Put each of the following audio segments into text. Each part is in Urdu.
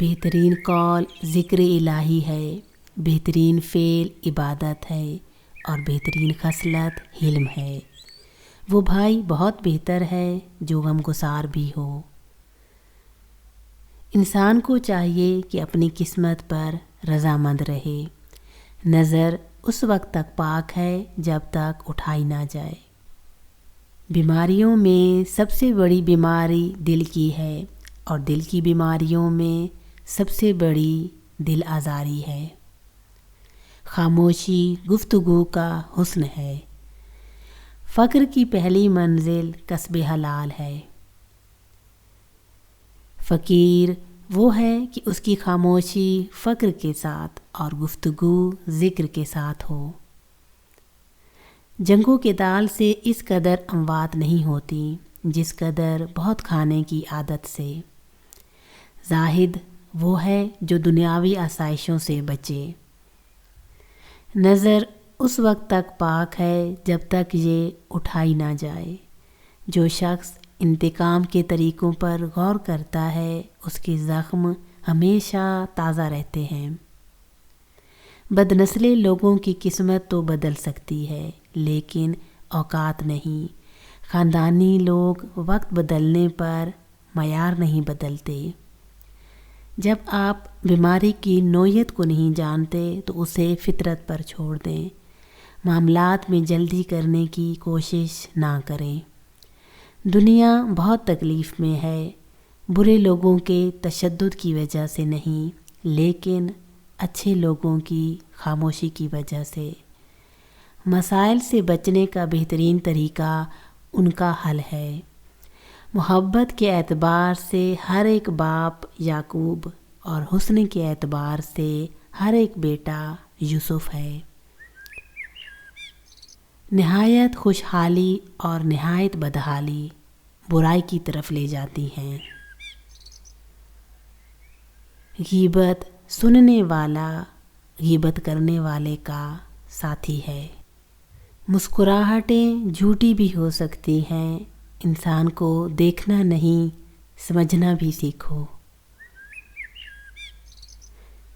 بہترین قول ذکر الہی ہے، بہترین فعل عبادت ہے اور بہترین خصلت حلم ہے۔ وہ بھائی بہت بہتر ہے جو غمگسار بھی ہو۔ انسان کو چاہیے کہ اپنی قسمت پر رضامند رہے۔ نظر اس وقت تک پاک ہے جب تک اٹھائی نہ جائے۔ بیماریوں میں سب سے بڑی بیماری دل کی ہے اور دل کی بیماریوں میں سب سے بڑی دل آزاری ہے۔ خاموشی گفتگو کا حسن ہے۔ فقر کی پہلی منزل کسب حلال ہے۔ فقیر وہ ہے کہ اس کی خاموشی فقر کے ساتھ اور گفتگو ذکر کے ساتھ ہو۔ جنگوں کے دال سے اس قدر اموات نہیں ہوتی جس قدر بہت کھانے کی عادت سے۔ زاہد وہ ہے جو دنیاوی آسائشوں سے بچے۔ نظر اس وقت تک پاک ہے جب تک یہ اٹھائی نہ جائے۔ جو شخص انتقام کے طریقوں پر غور کرتا ہے اس کے زخم ہمیشہ تازہ رہتے ہیں۔ بدنسلے لوگوں کی قسمت تو بدل سکتی ہے لیکن اوقات نہیں۔ خاندانی لوگ وقت بدلنے پر معیار نہیں بدلتے۔ جب آپ بیماری کی نوعیت کو نہیں جانتے تو اسے فطرت پر چھوڑ دیں۔ معاملات میں جلدی کرنے کی کوشش نہ کریں۔ دنیا بہت تکلیف میں ہے، برے لوگوں کے تشدد کی وجہ سے نہیں لیکن اچھے لوگوں کی خاموشی کی وجہ سے۔ مسائل سے بچنے کا بہترین طریقہ ان کا حل ہے۔ محبت کے اعتبار سے ہر ایک باپ یعقوب اور حسن کے اعتبار سے ہر ایک بیٹا یوسف ہے۔ نہایت خوشحالی اور نہایت بدحالی برائی کی طرف لے جاتی ہیں۔ غیبت سننے والا غیبت کرنے والے کا ساتھی ہے۔ مسکراہٹیں جھوٹی بھی ہو سکتی ہیں، انسان کو دیکھنا نہیں سمجھنا بھی سیکھو۔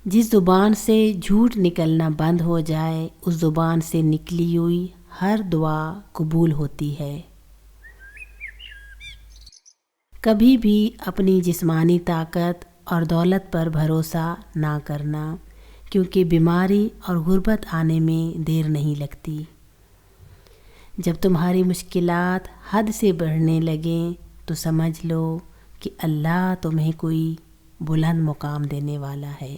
جس زبان سے جھوٹ نکلنا بند ہو جائے اس زبان سے نکلی ہوئی ہر دعا قبول ہوتی ہے۔ کبھی بھی اپنی جسمانی طاقت اور دولت پر بھروسہ نہ کرنا کیونکہ بیماری اور غربت آنے میں دیر نہیں لگتی۔ جب تمہاری مشکلات حد سے بڑھنے لگیں تو سمجھ لو کہ اللہ تمہیں کوئی بلند مقام دینے والا ہے۔